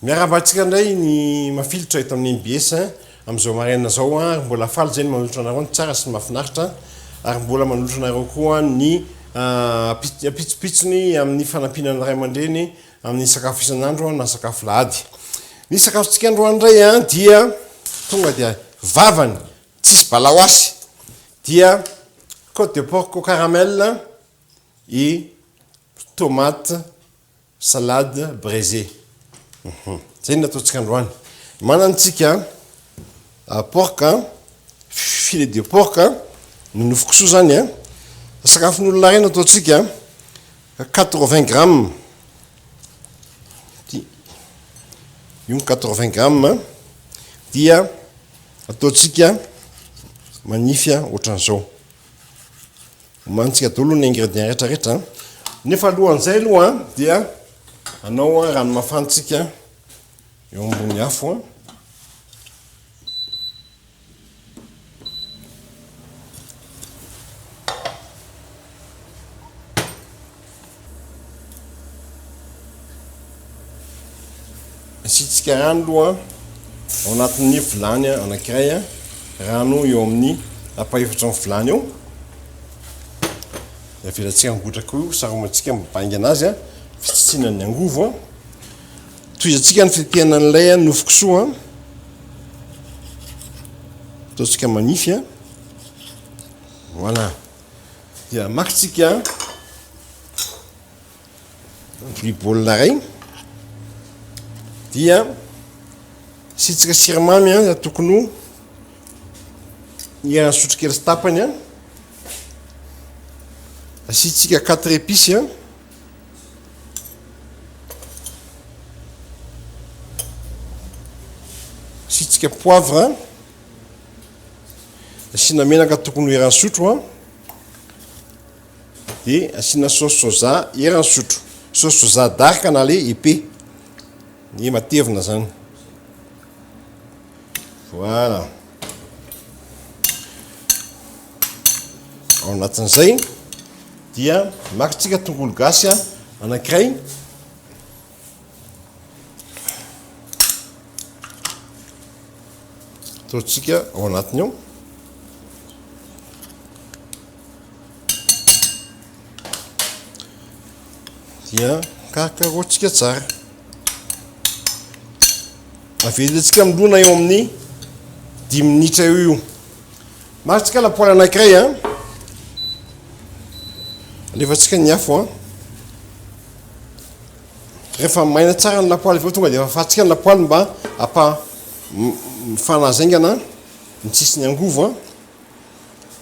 Miarabantsika ndray ny mafilotra eto amin'ny MBS am'izao maraina zao ary mbola faly zay ny manolotra anareo ny tsara sy mahafinaritra ary mbola manolotra anareo koa ny pitsopitsony amin'ny fanampinana ray aman-dreny amin'ny sakafo isan'andro na sakafo lahady. Ny sakafontsika androany indray dia tonga dia vavany tsisy balaoasy dia côte de porc au caramel et tomate salade braisée. Zay nataontsika androany. Manantsika porc, filet de porc nonofo zany sakafon'olona ray nataontsika 80 grammes. Io 80 grammes dia ataontsika manify ohatran'izao. Mantsika daholo ny ingrédients rehetra. Nefa alohan'izay aloha dia anao rano mafantsika eo ambony afo asitsika rano aloha ao anatin'ny vilany anankiray rano eo amin'ny apa-efatra ny vilany eo. Avelatsika migotraka io saromantsika mibangy anazy fitsitsinan'ny angovo toizatsika ny fitetehana an'ilay nofo-kisoa ataontsika manify voilà. Dia makitsika bibolina ray dia asitsika siramamy tokony iray sotro kely sy tapany asitsika 4 épices asitsika poivre asina menaka tokony iray sotro de asina sauce soja iray sotro, sauce soja dark na le épais ny matevina zany. Voilà. Ao anatin'izay dia makitsika tongolo gasy anankiray ataontsika ao anatiny ao. Dia kakarotsika tsara. Avelatsika milona eo amin'ny 10 minitra eo. Makitsika lapoaly anankiray alefatsika ny afo rehefa maina tsara ny lapoaly aveo tonga dia afafatsika ny lapoaly mba fanazaingana ny tsisy ny angovo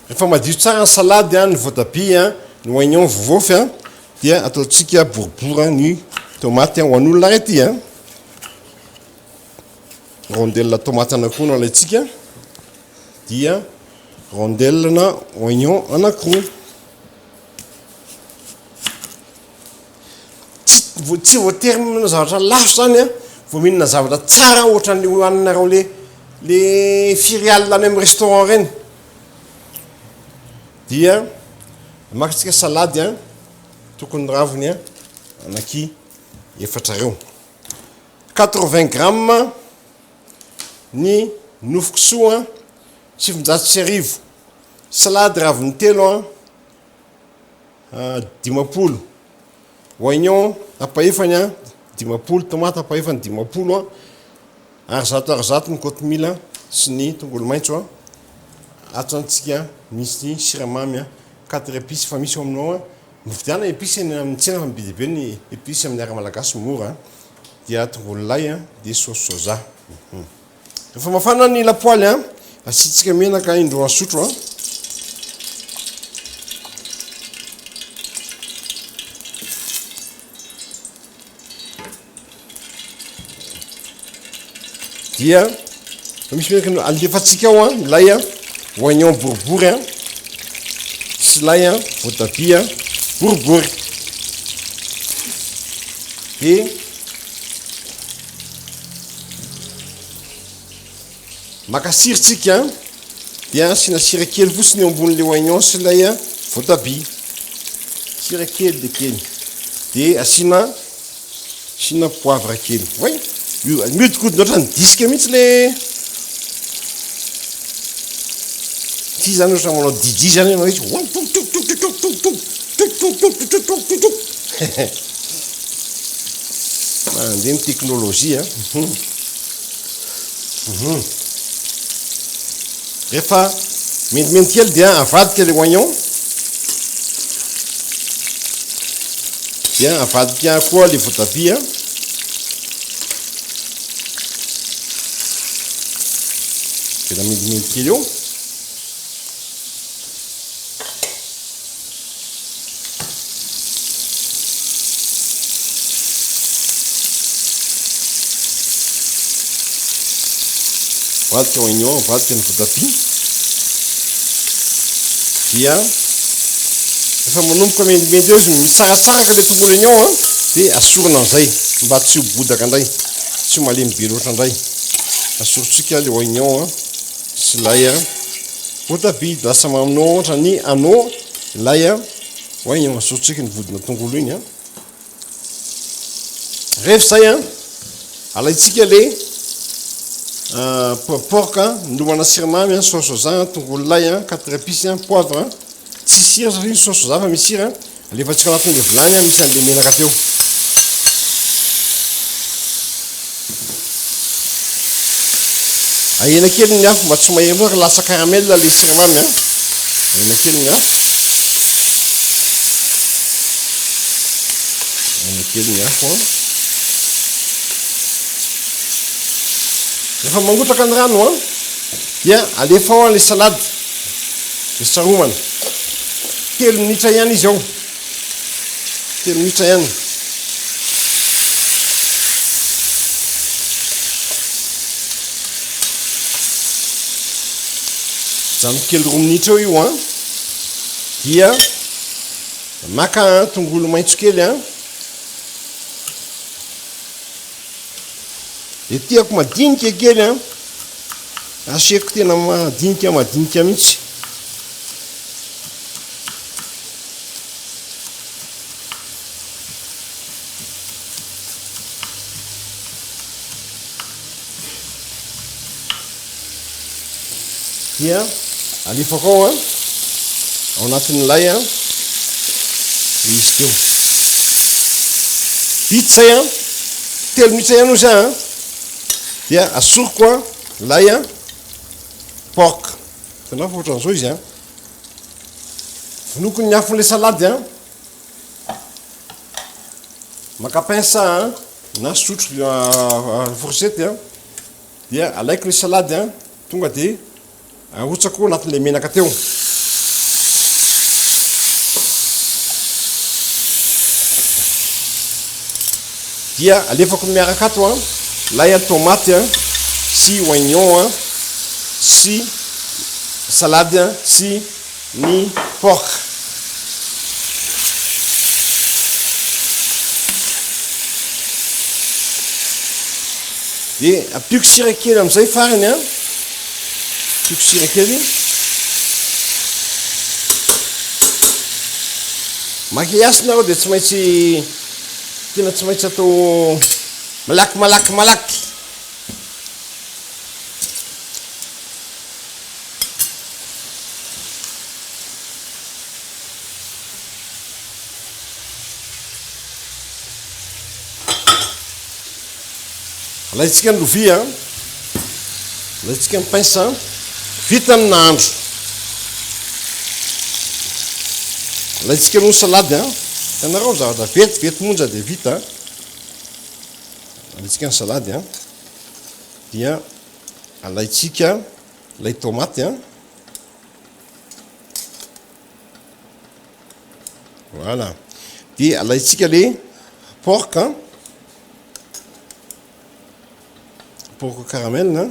rehefa madio tsara ny salady ny voatabia ny oignon vovofy dia ataontsika boribory ny tomate ho an'olona rety rondelle tomate anankiroa no alaitsika dia rondelle na oignon anankiroa. Tsy voatery mihinana zavatra lafo zany vao mihinana zavatra tsara ohatran'le hoaninareo le firial any amin'ny restaurant reny. Dia makitsika salady tokony raviny anaky efatra reo 80 grammes ny nofo-kisoa 750, salady raviny telo 50, oignon apa-efany 50, tomate apa-efany 50 ary zato ny kotomila sy ny tongolo maitso atsantsika misy siramamy 4 épices fa misy aminao mividiana épices amin'ny tsena fa mibidibe ny épices amin'ny ara malagasy mora dia tongolo lay dia sauce soja. Rehefa mafana ny lapoaly asitsika menaka indroa sotro dia misy menaka alefatsika ao lay oignon boribory sy lay voatabia boribory de makasiritsika dia asina sira kely fotsiny eo ambon'le oignon sy lay voatabia sira kely de kely de asina poivre kely. Oui. mihodikodyna ohatrany disque mihitsy le ty zany ohatra manao didi zany ianao izy mandeha ny teknôlôzia rehefa mendimendy kely dia avadika le oignon dia avadika koa le voatabia dia mendimendy kely eo avadika oignon avadika ny voatabia dia efa manomboka mendimendy eo izy mitsaratsaraka le tongolo oignon dia asorina an'izay mba tsy ho bodaka indray tsy ho malemy be loatra indray asorontsika le oignon sy lay voatabia de lasa maminao ohatra ny anao lay oignon asorontsika ny vodina tongolo iny rehefa zay alaitsika le porca nilomana siramamy sauce soja tongolo lay 4 épices poivre tsy sira satria sauce soja fa misy sira alefatsika anatin'le vilany misy an'le menaka teo ahena kely ny afo mba tsy mahery ka lasa caramel le siramamy ahena kely ny afo ahena kely ny afo rehefa mangotraka ny rano dia alefa ao le salady le saromana telo minitra ihany izy ao telo minitra ihany zany kely 2 minitra eo io dia maka tongolo maitso kely de tiako madinika kely asiako tena madinika mihitsy dia alefako ao ao anatin'ny lay izy teo vita zay telo minitra ihany izy dia asoroko lay porc tanao fa ohatran'izao izy vonokony ny afon'le salady maka pince na sotro fourchette dia alaiko le salady tonga de ahotsako anatin'le menaka teo dia alefako miaraka ato lay tomate sy oignon sy salade sy ny porc de apioko sira kely am'izay farany apioko sira kely makiasina ao de tsy maintsy tena tsy maintsy atao malaky alaitsika ny lovia alaitsika ny pince vita amin'ny nahandro alaitsika ny salady tanarao zavatra vety monja de vita alaitsika ny salady dia alaitsika lay tomate voilà dia alaitsika le porc porc caramel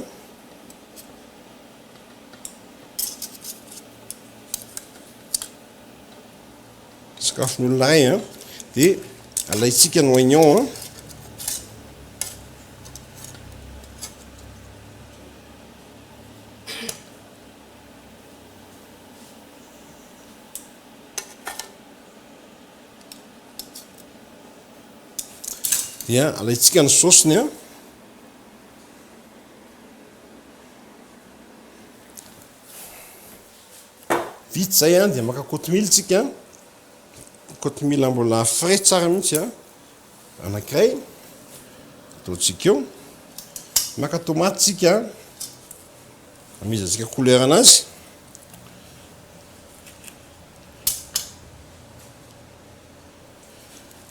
sakafon'olona ray de alaitsika ny oignon dia alaitsika ny saosiny vita zay a dia maka kotomila tsika kotomila mbola frais tsara mihitsy a anankiray ataontsika eo maka tomaty tsika amizy antsika couleur anazy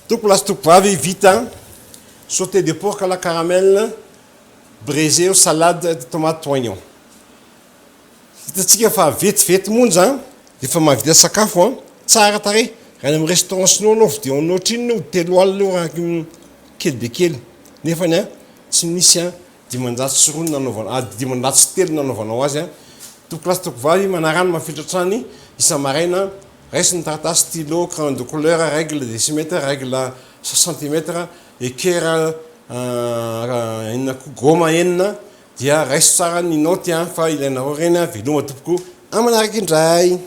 toko lasitoko vavy vita sauté de porc à la caramel braisé au salade de tomate oignon hitatsika fa vetivety monja efa mahavita sakafo a tsara tare raha amin'ny restaurant sinoa anao vidio anao trinony telo alina eo raha kely de kely nefany a tsy misy a dimanjato sy roa nanaovana dimanjato sy telo nanaovanao azy a toko lasitoko vavy manarano mafilotrany isa-maraina raisiny taratasy stylo crayon de couleur règle décimètre règle centimètre équerre enina goma enina dia raiso tsara ny note a fa ilainao reny a veloma tompoko amanaraka indray